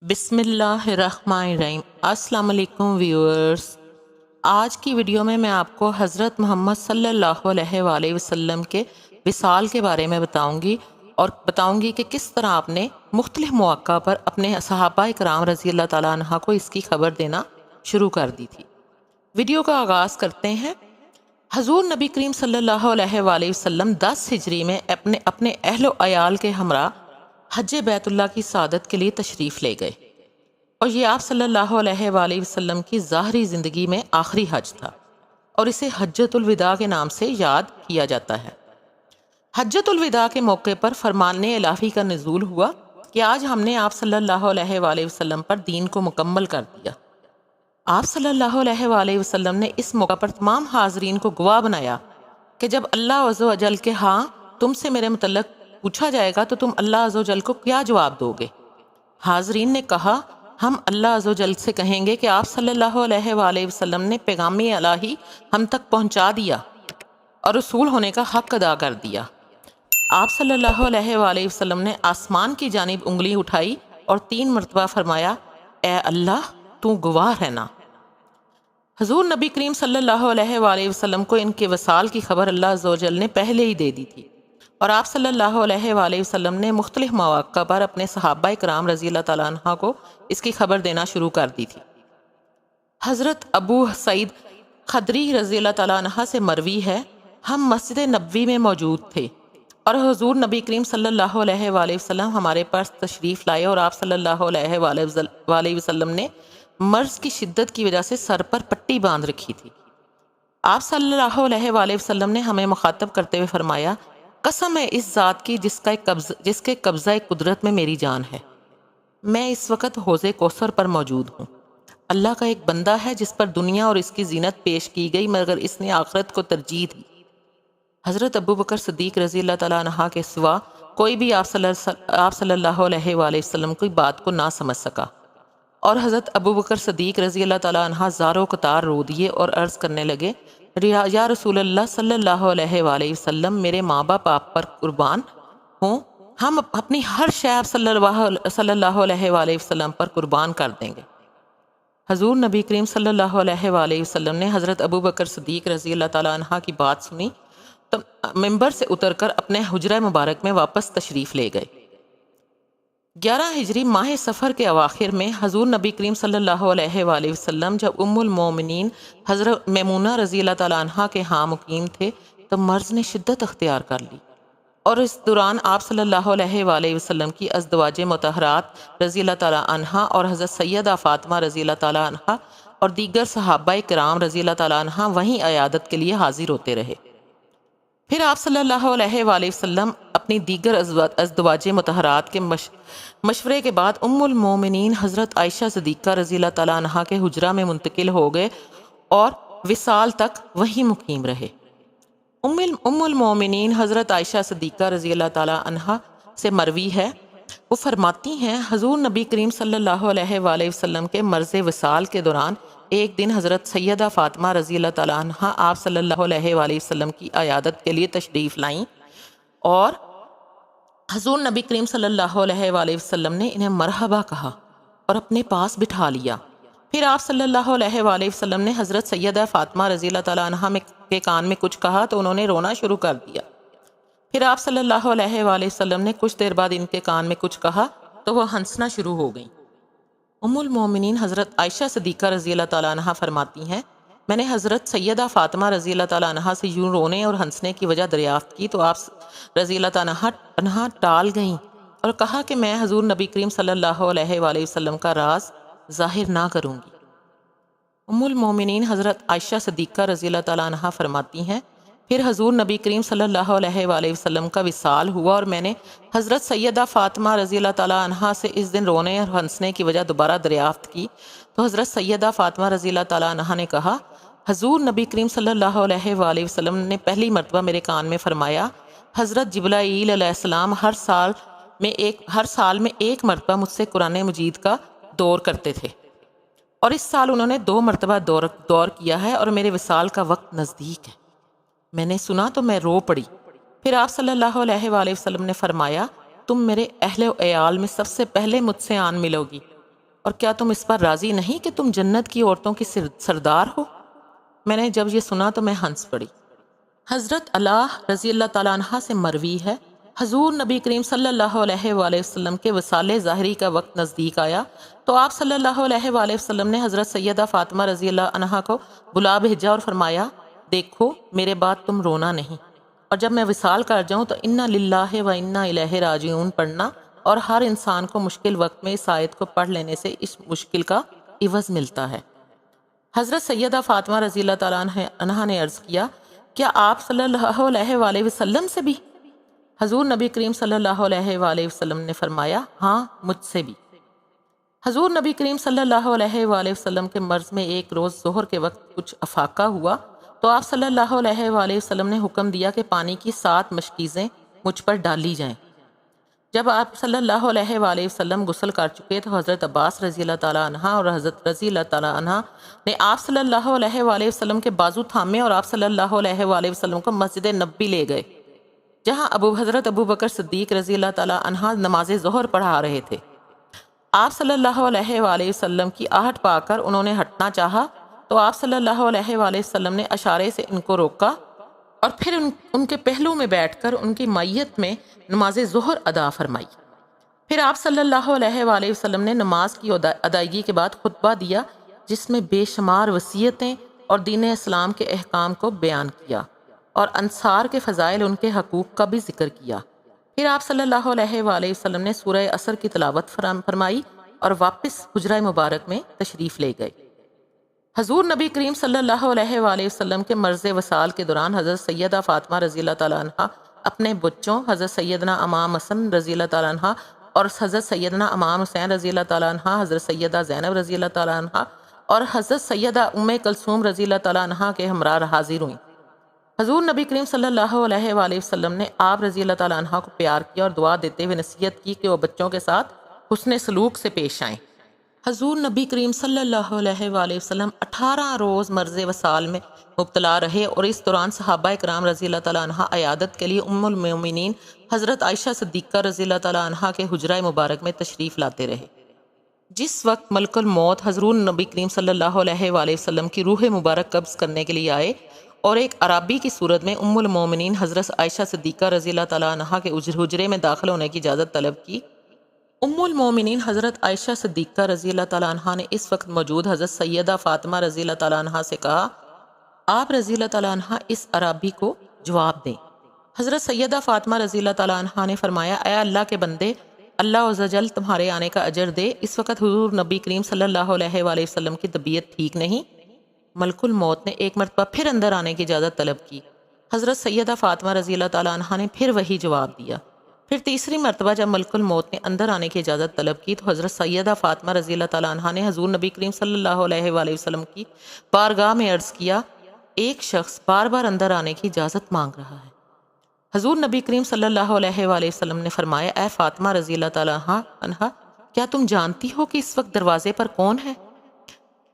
بسم اللہ الرحمن الرحیم۔ السلام علیکم ویورز، آج کی ویڈیو میں آپ کو حضرت محمد صلی اللہ علیہ وآلہ وسلم کے وصال کے بارے میں بتاؤں گی کہ کس طرح آپ نے مختلف مواقع پر اپنے صحابہ کرام رضی اللہ تعالیٰ عنہ کو اس کی خبر دینا شروع کر دی تھی۔ ویڈیو کا آغاز کرتے ہیں۔ حضور نبی کریم صلی اللہ علیہ وآلہ وسلم 10 ہجری میں اپنے اہل و عیال کے ہمراہ حج بیت اللہ کی سعادت کے لیے تشریف لے گئے، اور یہ آپ صلی اللہ علیہ وآلہ وسلم کی ظاہری زندگی میں آخری حج تھا، اور اسے حجۃ الوداع کے نام سے یاد کیا جاتا ہے۔ حجۃ الوداع کے موقع پر فرمان الہی کا نزول ہوا کہ آج ہم نے آپ صلی اللہ علیہ وآلہ وسلم پر دین کو مکمل کر دیا۔ آپ صلی اللہ علیہ وآلہ وسلم نے اس موقع پر تمام حاضرین کو گواہ بنایا کہ جب اللہ عز و جل کے ہاں تم سے میرے متعلق پوچھا جائے گا تو تم اللہ عز و جل کو کیا جواب دو گے؟ حاضرین نے کہا، ہم اللہ عز و جل سے کہیں گے کہ آپ صلی اللہ علیہ وآلہ وسلم نے پیغام الہی ہم تک پہنچا دیا اور رسول ہونے کا حق ادا کر دیا۔ آپ صلی اللہ علیہ وآلہ وسلم نے آسمان کی جانب انگلی اٹھائی اور 3 مرتبہ فرمایا، اے اللہ تو گواہ رہنا۔ حضور نبی کریم صلی اللہ علیہ وآلہ وسلم کو ان کے وصال کی خبر اللہ عز و جل نے پہلے ہی دے دی تھی، اور آپ صلی اللہ علیہ وآلہ وسلم نے مختلف مواقع پر اپنے صحابہ کرام رضی اللہ تعالیٰ عنہ کو اس کی خبر دینا شروع کر دی تھی۔ حضرت ابو سعید خدری رضی اللہ تعالیٰ عنہ سے مروی ہے، ہم مسجد نبوی میں موجود تھے اور حضور نبی کریم صلی اللہ علیہ وآلہ وسلم ہمارے پاس تشریف لائے، اور آپ صلی اللہ علیہ وآلہ وسلم نے مرض کی شدت کی وجہ سے سر پر پٹی باندھ رکھی تھی۔ آپ صلی اللہ علیہ وآلہ وسلم نے ہمیں مخاطب کرتے ہوئے فرمایا، قسم ہے اس ذات کی جس کے قبضہ قدرت میں میری جان ہے، میں اس وقت حوض کوثر پر موجود ہوں۔ اللہ کا ایک بندہ ہے جس پر دنیا اور اس کی زینت پیش کی گئی، مگر اس نے آخرت کو ترجیح دی۔ حضرت ابو بکر صدیق رضی اللہ تعالیٰ عنہ کے سوا کوئی بھی آپ صلی اللہ علیہ وآلہ وسلم کی بات کو نہ سمجھ سکا، اور حضرت ابو بکر صدیق رضی اللہ تعالیٰ عنہ زاروں قطار رو دیے اور عرض کرنے لگے، یا رسول اللہ صلی اللہ علیہ وآلہ وسلم، میرے ماں باپ آپ پر قربان ہوں، ہم اپنی ہر شے آپ صلی اللہ علیہ وآلہ وسلم پر قربان کر دیں گے۔ حضور نبی کریم صلی اللہ علیہ وآلہ وسلم نے حضرت ابو بکر صدیق رضی اللہ تعالیٰ عنہ کی بات سنی تو ممبر سے اتر کر اپنے حجرہ مبارک میں واپس تشریف لے گئے۔ 11 ہجری ماہ سفر کے اواخر میں حضور نبی کریم صلی اللہ علیہ وآلہ وسلم جب ام المومنین حضرت میمونہ رضی اللہ تعالیٰ عنہ کے ہاں مقیم تھے تو مرض نے شدت اختیار کر لی، اور اس دوران آپ صلی اللہ علیہ وآلہ وسلم کی ازدواج مطہرات رضی اللہ تعالیٰ عنہ اور حضرت سیدہ فاطمہ رضی اللہ تعالیٰ عنہ اور دیگر صحابہ کرام رضی اللہ تعالیٰ عنہ وہیں عیادت کے لیے حاضر ہوتے رہے۔ پھر آپ صلی اللہ علیہ وآلہ وسلم اپنی دیگر ازدواج مطہرات کے مشورے کے بعد ام المومنین حضرت عائشہ صدیقہ رضی اللہ تعالیٰ عنہ کے حجرہ میں منتقل ہو گئے اور وصال تک وہیں مقیم رہے۔ ام المومنین حضرت عائشہ صدیقہ رضی اللہ تعالیٰ عنہ سے مروی ہے، وہ فرماتی ہیں، حضور نبی کریم صلی اللہ علیہ وآلہ وسلم کے مرض وصال کے دوران ایک دن حضرت سیدہ فاطمہ رضی اللہ تعالیٰ عنہ آپ صلی اللہ علیہ وآلہ وسلم کی عیادت کے لیے تشریف لائیں، اور حضور نبی کریم صلی اللہ علیہ وآلہ وسلم نے انہیں مرحبا کہا اور اپنے پاس بٹھا لیا۔ پھر آپ صلی اللہ علیہ وآلہ وسلم نے حضرت سیدہ فاطمہ رضی اللہ تعالیٰ عنہ کے کان میں کچھ کہا تو انہوں نے رونا شروع کر دیا۔ پھر آپ صلی اللہ علیہ وآلہ وسلم نے کچھ دیر بعد ان کے کان میں کچھ کہا تو وہ ہنسنا شروع ہو گئیں۔ ام المومنین حضرت عائشہ صدیقہ رضی اللہ تعالیٰ عنہ فرماتی ہیں، میں نے حضرت سیدہ فاطمہ رضی اللہ تعالیٰ عنہ سے یوں رونے اور ہنسنے کی وجہ دریافت کی تو آپ رضی اللہ تعالیٰ عنہ ٹال گئیں اور کہا کہ میں حضور نبی کریم صلی اللہ علیہ وآلہ وسلم کا راز ظاہر نہ کروں گی۔ ام المومنین حضرت عائشہ صدیقہ رضی اللہ تعالیٰ عنہ فرماتی ہیں، پھر حضور نبی کریم صلی اللہ علیہ وآلہ وسلم کا وصال ہوا اور میں نے حضرت سیدہ فاطمہ رضی اللہ تعالیٰ عنہ سے اس دن رونے اور ہنسنے کی وجہ دوبارہ دریافت کی تو حضرت سیدہ فاطمہ رضی اللہ تعالیٰ عنہ نے کہا، حضور نبی کریم صلی اللہ علیہ وآلہ وسلم نے پہلی مرتبہ میرے کان میں فرمایا، حضرت جبرائیل علیہ السلام ہر سال میں ایک مرتبہ مجھ سے قرآن مجید کا دور کرتے تھے، اور اس سال انہوں نے 2 مرتبہ دور کیا ہے اور میرے وصال کا وقت نزدیک ہے۔ میں نے سنا تو میں رو پڑی۔ پھر آپ صلی اللہ علیہ وآلہ وسلم نے فرمایا، تم میرے اہل و عیال میں سب سے پہلے مجھ سے آن ملو گی، اور کیا تم اس پر راضی نہیں کہ تم جنت کی عورتوں کی سردار ہو؟ میں نے جب یہ سنا تو میں ہنس پڑی۔ حضرت علاء رضی اللہ تعالیٰ عنہ سے مروی ہے، حضور نبی کریم صلی اللہ علیہ وآلہ وسلم کے وصال ظاہری کا وقت نزدیک آیا تو آپ صلی اللہ علیہ وآلہ وسلم نے حضرت سیدہ فاطمہ رضی اللہ عنہا کو بلا بھیجا اور فرمایا، دیکھو میرے بعد تم رونا نہیں، اور جب میں وصال کر جاؤں تو انا للہ و انا الیہ راجعون پڑھنا، اور ہر انسان کو مشکل وقت میں اس آیت کو پڑھ لینے سے اس مشکل کا عوض ملتا ہے۔ حضرت سیدہ فاطمہ رضی اللہ تعالیٰ عنہا نے عرض کیا، کیا آپ صلی اللہ علیہ وآلہ وسلم سے بھی؟ حضور نبی کریم صلی اللہ علیہ وآلہ وسلم نے فرمایا، ہاں مجھ سے بھی۔ حضور نبی کریم صلی اللہ علیہ وآلہ وسلم کے مرض میں ایک روز ظہر کے وقت کچھ افاقہ ہوا تو آپ صلی اللہ علیہ وآلہ وسلم نے حکم دیا کہ پانی کی 7 مشکیزیں مجھ پر ڈالی جائیں۔ جب آپ صلی اللہ علیہ وآلہ وسلم غسل کر چکے تو حضرت عباس رضی اللہ تعالیٰ عنہ اور حضرت رضی اللہ تعالیٰ عنہ نے آپ صلی اللہ علیہ وآلہ وسلم کے بازو تھامے اور آپ صلی اللہ علیہ وآلہ وسلم کو مسجد نبوی لے گئے، جہاں حضرت ابو بکر صدیق رضی اللہ تعالیٰ عنہ نماز ظہر پڑھا رہے تھے۔ آپ صلی اللہ علیہ وآلہ وسلم کی آہٹ پا کر انہوں نے ہٹنا چاہا تو آپ صلی اللہ علیہ وآلہ وسلم نے اشارے سے ان کو روکا اور پھر ان کے پہلو میں بیٹھ کر ان کی مائیت میں نماز ظہر ادا فرمائی۔ پھر آپ صلی اللہ علیہ وآلہ وسلم نے نماز کی ادائیگی کے بعد خطبہ دیا جس میں بے شمار وصیتیں اور دین اسلام کے احکام کو بیان کیا اور انصار کے فضائل، ان کے حقوق کا بھی ذکر کیا۔ پھر آپ صلی اللہ علیہ وآلہ وسلم نے سورہ عصر کی تلاوت فرمائی اور واپس حجرہ مبارک میں تشریف لے گئے۔ حضور نبی کریم صلی اللہ علیہ وآلہ وسلم کے مرض وصال کے دوران حضرت سیدہ فاطمہ رضی اللہ تعالیٰ عنہ اپنے بچوں حضرت سیدنا امام حسن رضی اللہ تعالیٰ عنہ اور حضرت سیدنا امام حسین رضی اللہ تعالیٰ عنہ، حضرت سیدہ زینب رضی اللہ تعالیٰ عنہ اور حضرت سیدہ ام کلثوم رضی اللہ تعالیٰ عنہ کے ہمراہ حاضر ہوئیں۔ حضور نبی کریم صلی اللہ علیہ وآلہ وسلم نے آپ رضی اللہ تعالیٰ عنہ کو پیار کیا اور دعا دیتے ہوئے نصیحت کی کہ وہ بچوں کے ساتھ حسن سلوک سے پیش آئیں۔ حضور نبی کریم صلی اللہ علیہ وآلہ وسلم 18 روز مرض وصال میں مبتلا رہے اور اس دوران صحابہ کرام رضی اللہ تعالیٰ عنہ عیادت کے لیے ام المومنین حضرت عائشہ صدیقہ رضی اللہ تعالیٰ عنہ کے حجرہ مبارک میں تشریف لاتے رہے۔ جس وقت ملک الموت حضور نبی کریم صلی اللہ علیہ وآلہ وسلم کی روح مبارک قبض کرنے کے لیے آئے اور ایک عرابی کی صورت میں ام المومنین حضرت عائشہ صدیقہ رضی اللہ تعالیٰ عنہ کے حجرے میں داخل ہونے کی اجازت طلب کی، ام المومنین حضرت عائشہ صدیقہ رضی اللہ تعالیٰ عنہ نے اس وقت موجود حضرت سیدہ فاطمہ رضی اللہ تعالیٰ عنہ سے کہا، آپ رضی اللہ تعالیٰ عنہ اس عرابی کو جواب دیں۔ حضرت سیدہ فاطمہ رضی اللہ تعالیٰ عنہ نے فرمایا، اے اللہ کے بندے، اللہ عز و جل تمہارے آنے کا اجر دے۔ اس وقت حضور نبی کریم صلی اللہ علیہ وآلہ وسلم کی طبیعت ٹھیک نہیں۔ ملک الموت نے ایک مرتبہ پھر اندر آنے کی اجازت طلب کی۔ حضرت سیدہ فاطمہ رضی اللہ تعالیٰ عنہ نے پھر وہی جواب دیا۔ پھر تیسری مرتبہ جب ملک الموت نے اندر آنے کی اجازت طلب کی تو حضرت سیدہ فاطمہ رضی اللہ تعالیٰ عنہ نے حضور نبی کریم صلی اللہ علیہ وآلہ وسلم کی بارگاہ میں عرض کیا، ایک شخص بار بار اندر آنے کی اجازت مانگ رہا ہے۔ حضور نبی کریم صلی اللہ علیہ وآلہ وسلم نے فرمایا، اے فاطمہ رضی اللہ تعالیٰ عنہ، کیا تم جانتی ہو کہ اس وقت دروازے پر کون ہے؟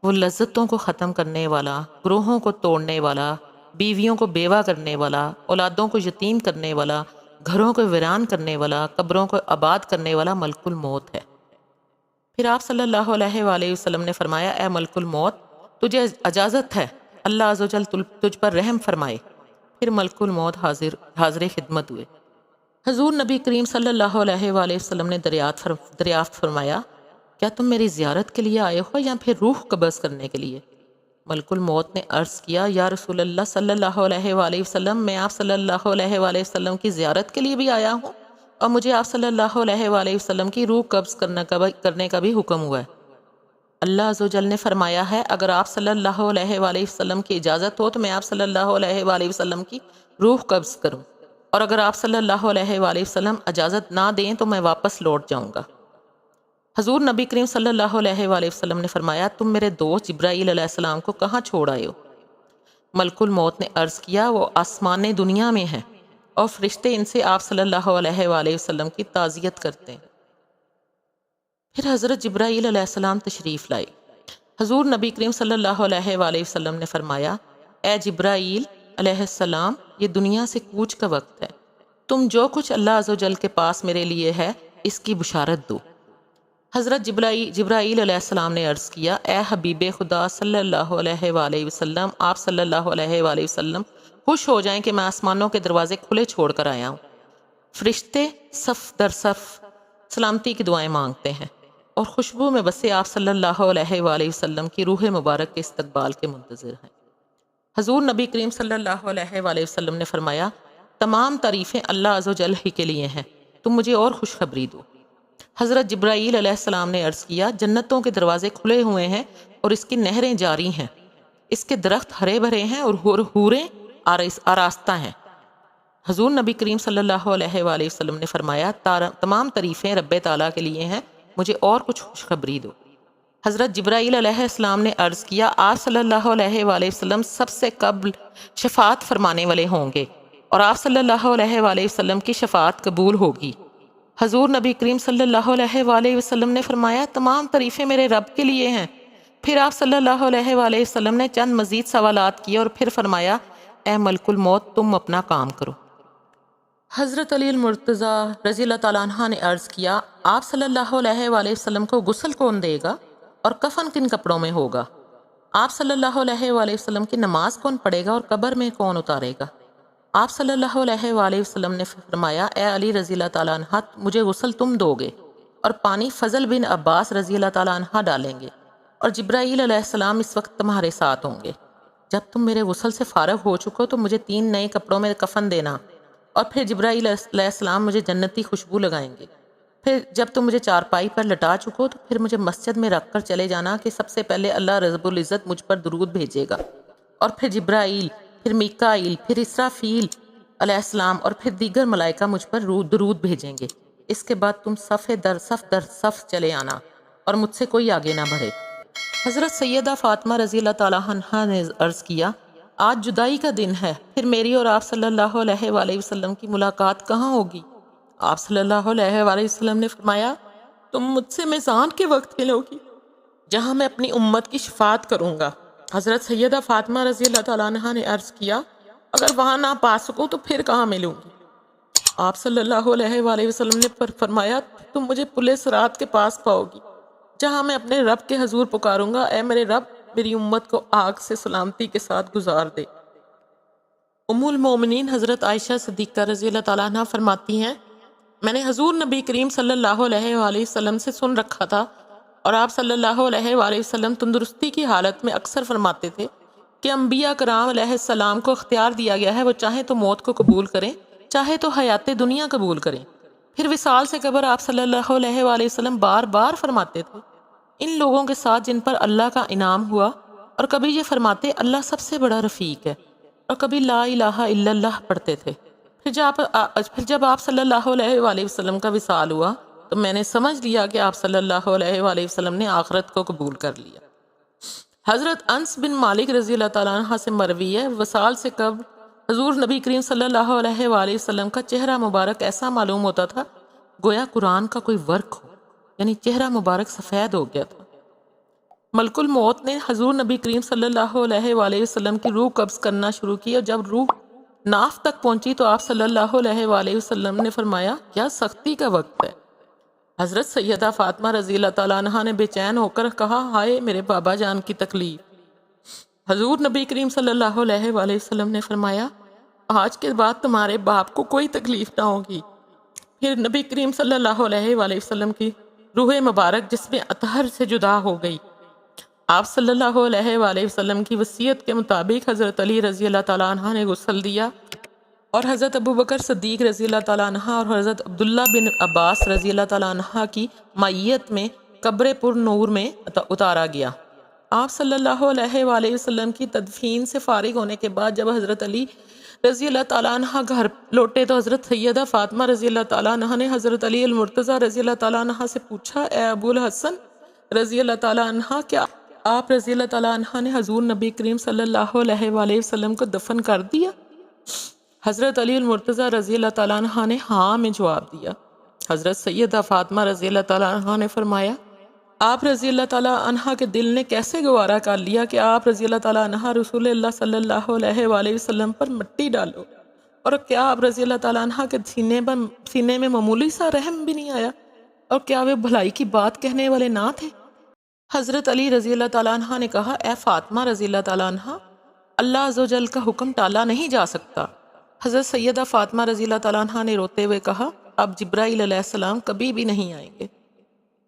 وہ لذتوں کو ختم کرنے والا، گروہوں کو توڑنے والا، بیویوں کو بیوہ کرنے والا، اولادوں کو یتیم کرنے والا، گھروں کو ویران کرنے والا، قبروں کو آباد کرنے والا ملک الموت ہے۔ پھر آپ صلی اللہ علیہ وآلہ وسلم نے فرمایا، اے ملک الموت، تجھے اجازت ہے، اللہ عز و جل تجھ پر رحم فرمائے۔ پھر ملک الموت حاضر خدمت ہوئے۔ حضور نبی کریم صلی اللہ علیہ وآلہ وسلم نے دریافت فرمایا، کیا تم میری زیارت کے لیے آئے ہو یا پھر روح قبض کرنے کے لیے؟ ملک الموت نے عرض کیا، یا رسول اللہ صلی اللہ علیہ وآلہ وسلم، میں آپ صلی اللہ علیہ وآلہ وسلم کی زیارت کے لیے بھی آیا ہوں اور مجھے آپ صلی اللہ علیہ وآلہ وسلم کی روح قبض کرنے کا بھی حکم ہوا ہے۔ اللہ عز و جل نے فرمایا ہے، اگر آپ صلی اللہ علیہ وآلہ وسلم کی اجازت ہو تو میں آپ صلی اللہ علیہ وآلہ وسلم کی روح قبض کروں، اور اگر آپ صلی اللہ علیہ وآلہ وسلم اجازت نہ دیں تو میں واپس لوٹ جاؤں گا۔ حضور نبی کریم صلی اللہ علیہ وآلہ وسلم نے فرمایا، تم میرے دوست جبرائیل علیہ السلام کو کہاں چھوڑ آئے ہو؟ ملک الموت نے عرض کیا، وہ آسمان دنیا میں ہیں اور فرشتے ان سے آپ صلی اللہ علیہ وآلہ وسلم کی تعزیت کرتے ہیں۔ پھر حضرت جبرائیل علیہ السلام تشریف لائے۔ حضور نبی کریم صلی اللہ علیہ وآلہ وسلم نے فرمایا، اے جبرائیل علیہ السلام، یہ دنیا سے کوچ کا وقت ہے، تم جو کچھ اللہ عز و جل کے پاس میرے لیے ہے اس کی بشارت دو۔ حضرت جبرائیل علیہ السلام نے عرض کیا، اے حبیب خدا صلی اللہ علیہ وآلہ وسلم، آپ صلی اللہ علیہ وآلہ وسلم خوش ہو جائیں کہ میں آسمانوں کے دروازے کھلے چھوڑ کر آیا ہوں۔ فرشتے صف در صف سلامتی کی دعائیں مانگتے ہیں اور خوشبو میں بسے آپ صلی اللہ علیہ وآلہ وسلم کی روح مبارک کے استقبال کے منتظر ہیں۔ حضور نبی کریم صلی اللہ علیہ وآلہ وسلم نے فرمایا، تمام تعریفیں اللہ عز و جل ہی کے لیے ہیں، تم مجھے اور خوشخبری دو۔ حضرت جبرائیل علیہ السلام نے عرض کیا، جنتوں کے دروازے کھلے ہوئے ہیں اور اس کی نہریں جاری ہیں، اس کے درخت ہرے بھرے ہیں اور حوریں آراستہ ہیں۔ حضور نبی کریم صلی اللہ علیہ وآلہ وسلم نے فرمایا، تمام تعریفیں رب تعالیٰ کے لیے ہیں، مجھے اور کچھ خوشخبری دو۔ حضرت جبرائیل علیہ السلام نے عرض کیا، آپ صلی اللہ علیہ وآلہ وسلم سب سے قبل شفاعت فرمانے والے ہوں گے اور آپ صلی اللہ علیہ وآلہ وسلم کی شفاعت قبول ہوگی۔ حضور نبی کریم صلی اللہ علیہ وآلہ وسلم نے فرمایا، تمام تعریفیں میرے رب کے لیے ہیں۔ پھر آپ صلی اللہ علیہ وآلہ وسلم نے چند مزید سوالات کیے اور پھر فرمایا، اے ملک الموت، تم اپنا کام کرو۔ حضرت علی المرتضیٰ رضی اللہ تعالیٰ عنہ نے عرض کیا، آپ صلی اللہ علیہ وآلہ وسلم کو غسل کون دے گا اور کفن کن کپڑوں میں ہوگا؟ آپ صلی اللہ علیہ وآلہ وسلم کی نماز کون پڑھے گا اور قبر میں کون اتارے گا؟ آپ صلی اللہ علیہ وآلہ وسلم نے فرمایا، اے علی رضی اللہ تعالیٰ عنہ، مجھے غسل تم دو گے اور پانی فضل بن عباس رضی اللہ تعالیٰ عنہ ڈالیں گے، اور جبرائیل علیہ السلام اس وقت تمہارے ساتھ ہوں گے۔ جب تم میرے غسل سے فارغ ہو چکو تو مجھے 3 نئے کپڑوں میں کفن دینا، اور پھر جبرائیل علیہ السلام مجھے جنتی خوشبو لگائیں گے۔ پھر جب تم مجھے چارپائی پر لٹا چکو تو پھر مجھے مسجد میں رکھ کر چلے جانا کہ سب سے پہلے اللہ رب العزت مجھ پر درود بھیجے گا، اور پھر جبرائیل، پھر میکائیل، پھر اسرافیل علیہ السلام اور پھر دیگر ملائکہ مجھ پر درود بھیجیں گے۔ اس کے بعد تم صف در صف چلے آنا اور مجھ سے کوئی آگے نہ بڑھے۔ حضرت سیدہ فاطمہ رضی اللہ تعالیٰ عنہا نے عرض کیا، آج جدائی کا دن ہے، پھر میری اور آپ صلی اللہ علیہ وآلہ وسلم کی ملاقات کہاں ہوگی؟ آپ صلی اللہ علیہ وآلہ وسلم نے فرمایا، تم مجھ سے میزان کے وقت ملو گی جہاں میں اپنی امت کی شفاعت کروں گا۔ حضرت سیدہ فاطمہ رضی اللہ تعالیٰ عنہا نے عرض کیا، اگر وہاں نہ پا سکوں تو پھر کہاں ملوں گی؟ آپ صلی اللہ علیہ وآلہ وسلم نے فرمایا، تم مجھے پل صراط کے پاس پاؤ گی جہاں میں اپنے رب کے حضور پکاروں گا، اے میرے رب، میری امت کو آگ سے سلامتی کے ساتھ گزار دے۔ ام المومنین حضرت عائشہ صدیقہ رضی اللہ تعالیٰ عنہ فرماتی ہیں، میں نے حضور نبی کریم صلی اللہ علیہ وآلہ وسلم سے سن رکھا تھا، اور آپ صلی اللہ علیہ وآلہ وسلم تندرستی کی حالت میں اکثر فرماتے تھے کہ انبیاء کرام علیہ السلام کو اختیار دیا گیا ہے، وہ چاہے تو موت کو قبول کریں، چاہے تو حیات دنیا قبول کریں۔ پھر وصال سے قبل آپ صلی اللہ علیہ وآلہ وسلم بار بار فرماتے تھے، ان لوگوں کے ساتھ جن پر اللہ کا انعام ہوا، اور کبھی یہ فرماتے اللہ سب سے بڑا رفیق ہے، اور کبھی لا الہ الا اللہ پڑھتے تھے۔ پھر جب آپ صلی اللہ علیہ وآلہ وسلم کا وصال ہوا تو میں نے سمجھ لیا کہ آپ صلی اللہ علیہ وآلہ وسلم نے آخرت کو قبول کر لیا۔ حضرت انس بن مالک رضی اللہ تعالیٰ عنہ سے مروی ہے، وصال سے قبل حضور نبی کریم صلی اللہ علیہ وآلہ وسلم کا چہرہ مبارک ایسا معلوم ہوتا تھا گویا قرآن کا کوئی ورق ہو، یعنی چہرہ مبارک سفید ہو گیا تھا۔ ملک الموت نے حضور نبی کریم صلی اللہ علیہ وآلہ وسلم کی روح قبض کرنا شروع کی، اور جب روح ناف تک پہنچی تو آپ صلی اللہ علیہ وآلہ وسلم نے فرمایا، کیا سختی کا وقت ہے۔ حضرت سیدہ فاطمہ رضی اللہ تعالیٰ عنہا نے بے چین ہو کر کہا، ہائے میرے بابا جان کی تکلیف۔ حضور نبی کریم صلی اللہ علیہ وآلہ وسلم نے فرمایا، آج کے بعد تمہارے باپ کو کوئی تکلیف نہ ہوگی۔ پھر نبی کریم صلی اللہ علیہ وآلہ وسلم کی روح مبارک جسم اطہر سے جدا ہو گئی۔ آپ صلی اللہ علیہ وآلہ وسلم کی وصیت کے مطابق حضرت علی رضی اللہ تعالیٰ عنہ نے غسل دیا، اور حضرت ابوبکر صدیق رضی اللہ تعالیٰ عنہ اور حضرت عبداللہ بن عباس رضی اللہ تعالیٰ عنہ کی معیت میں قبر پر نور میں اتارا گیا۔ آپ صلی اللہ علیہ وآلہ وسلم کی تدفین سے فارغ ہونے کے بعد جب حضرت علی رضی اللہ تعالیٰ عنہ گھر لوٹے تو حضرت سیدہ فاطمہ رضی اللہ تعالیٰ عنہ نے حضرت علی المرتضیٰ رضی اللہ تعالیٰ عنہ سے پوچھا، اے ابو الحسن رضی اللہ تعالیٰ عنہ، کیا آپ رضی اللہ تعالیٰ عنہ نے حضور نبی کریم صلی اللہ علیہ وآلہ وسلم کو دفن کر دیا؟ حضرت علی المرتضیٰ رضی اللہ تعالیٰ عنہ نے ہاں میں جواب دیا۔ حضرت سیدہ فاطمہ رضی اللہ تعالیٰ عنہ نے فرمایا، آپ رضی اللہ تعالیٰ عنہ کے دل نے کیسے گوارا کر لیا کہ آپ رضی اللہ تعالیٰ عنہ رسول اللہ صلی اللہ علیہ وآلہ وسلم پر مٹی ڈالو، اور کیا آپ رضی اللہ تعالیٰ عنہ کے سینے میں معمولی سا رحم بھی نہیں آیا؟ اور کیا وہ بھلائی کی بات کہنے والے نہ تھے؟ حضرت علی رضی اللہ تعالیٰ عنہ نے کہا، اے فاطمہ رضی اللہ تعالیٰ عنہ، اللہ عز و جل کا حکم ٹالا نہیں جا سکتا۔ حضرت سیدہ فاطمہ رضی اللہ تعالیٰ عنہ نے روتے ہوئے کہا، اب جبرائیل علیہ السلام کبھی بھی نہیں آئیں گے۔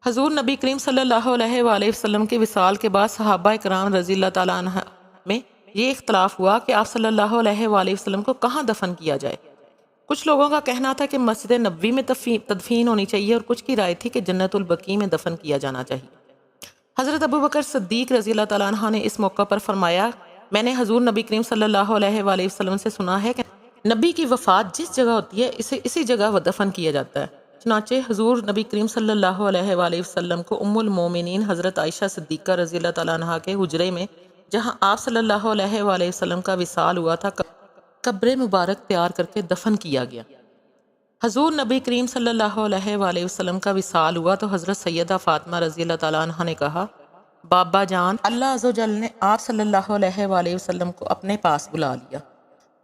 حضور نبی کریم صلی اللہ علیہ وآلہ وسلم کے وصال کے بعد صحابہ کرام رضی اللہ تعالیٰ عنہ میں یہ اختلاف ہوا کہ آپ صلی اللہ علیہ وآلہ وسلم کو کہاں دفن کیا جائے۔ کچھ لوگوں کا کہنا تھا کہ مسجد نبوی میں تدفین ہونی چاہیے، اور کچھ کی رائے تھی کہ جنت البقیع میں دفن کیا جانا چاہیے۔ حضرت ابو بکر صدیق رضی اللہ تعالیٰ عنہ نے اس موقع پر فرمایا، میں نے حضور نبی کریم صلی اللہ علیہ وآلہ وسلم سے سنا ہے کہ نبی کی وفات جس جگہ ہوتی ہے اسی جگہ وہ دفن کیا جاتا ہے۔ چنانچہ حضور نبی کریم صلی اللہ علیہ وآلہ وسلم کو ام المومنین حضرت عائشہ صدیقہ رضی اللہ تعالیٰ عنہ کے حجرے میں، جہاں آپ صلی اللہ علیہ وآلہ وسلم کا وصال ہوا تھا، قبر مبارک تیار کر کے دفن کیا گیا۔ حضور نبی کریم صلی اللہ علیہ وآلہ وسلم کا وصال ہوا تو حضرت سیدہ فاطمہ رضی اللہ تعالیٰ عنہ نے کہا، بابا جان، اللہ عز و جل نے آپ صلی اللہ علیہ وآلہ وسلم کو اپنے پاس بلا لیا۔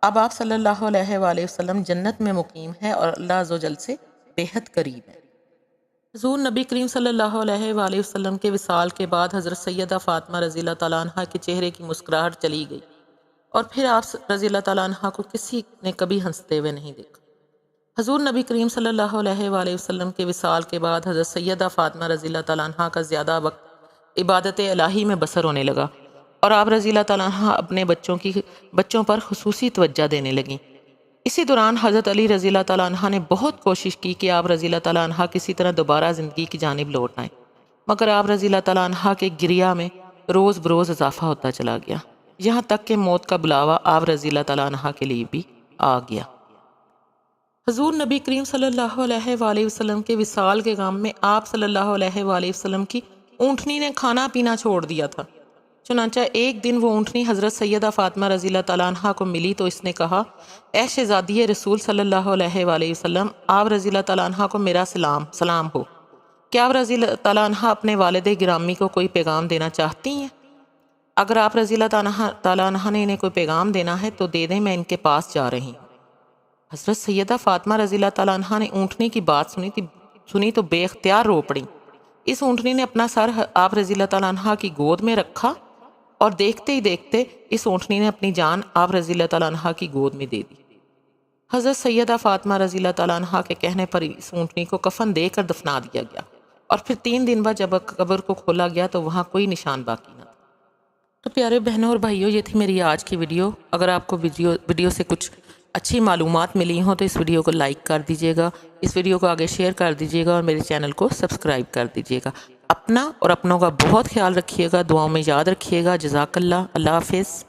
اب آپ صلی اللہ علیہ وآلہ وسلم جنت میں مقیم ہے اور اللہ عز و جل سے بے حد قریب ہے۔ حضور نبی کریم صلی اللہ علیہ وآلہ وسلم کے وصال کے بعد حضرت سیدہ فاطمہ رضی اللہ تعالیٰ عنہ کے چہرے کی مسکراہٹ چلی گئی، اور پھر آپ رضی اللہ تعالیٰ عنہ کو کسی نے کبھی ہنستے ہوئے نہیں دیکھا۔ حضور نبی کریم صلی اللہ علیہ وآلہ وسلم کے وصال کے بعد حضرت سیدہ فاطمہ رضی اللہ تعالیٰ عنہ کا زیادہ وقت عبادت الہی میں بسر ہونے لگا، اور آپ رضی اللہ تعالیٰ عنہ اپنے بچوں پر خصوصی توجہ دینے لگیں۔ اسی دوران حضرت علی رضی اللہ تعالیٰ عنہ نے بہت کوشش کی کہ آپ رضی اللہ تعالیٰ عنہ کسی طرح دوبارہ زندگی کی جانب لوٹ آئیں، مگر آپ رضی اللہ تعالیٰ عنہ کے گریہ میں روز بروز اضافہ ہوتا چلا گیا، یہاں تک کہ موت کا بلاوا آپ رضی اللہ تعالیٰ عنہ کے لیے بھی آ گیا۔ حضور نبی کریم صلی اللہ علیہ وآلہ وسلم کے وصال کے غم میں آپ صلی اللہ علیہ وآلہ وسلم کی اونٹنی نے کھانا پینا چھوڑ دیا تھا۔ چنانچہ ایک دن وہ اونٹنی حضرت سیدہ فاطمہ رضی اللہ تعالیٰ عنہ کو ملی تو اس نے کہا، اے شہزادی رسول صلی اللہ علیہ وآلہ وسلم، آپ رضی اللہ تعالیٰ عنہ کو میرا سلام ہو۔ کیا آپ رضی اللہ تعالیٰ عنہ اپنے والد گرامی کو کوئی پیغام دینا چاہتی ہیں؟ اگر آپ رضی اللہ تعالیٰ عنہ نے انہیں کوئی پیغام دینا ہے تو دے دیں، میں ان کے پاس جا رہی ہوں۔ حضرت سیدہ فاطمہ رضی اللہ تعالیٰ عنہ نے اونٹنی کی بات سنی تو بے اختیار رو پڑیں۔ اس اونٹنی نے اپنا سر آپ رضی اللہ تعالیٰ عنہ کی گود میں رکھا، اور دیکھتے ہی دیکھتے اس اونٹنی نے اپنی جان آپ رضی اللہ تعالیٰ عنہ کی گود میں دے دی۔ حضرت سیدہ فاطمہ رضی اللہ تعالیٰ عنہ کے کہنے پر اس اونٹنی کو کفن دے کر دفنا دیا گیا، اور پھر 3 دن بعد جب قبر کو کھولا گیا تو وہاں کوئی نشان باقی نہ تھا۔ تو پیارے بہنوں اور بھائیوں، یہ تھی میری آج کی ویڈیو۔ اگر آپ کو ویڈیو سے کچھ اچھی معلومات ملی ہوں تو اس ویڈیو کو لائک کر دیجیے گا، اس ویڈیو کو آگے شیئر کر دیجیے گا، اور میرے چینل کو سبسکرائب کر دیجیے گا۔ اپنا اور اپنوں کا بہت خیال رکھیے گا، دعاؤں میں یاد رکھیے گا۔ جزاک اللہ۔ اللہ حافظ۔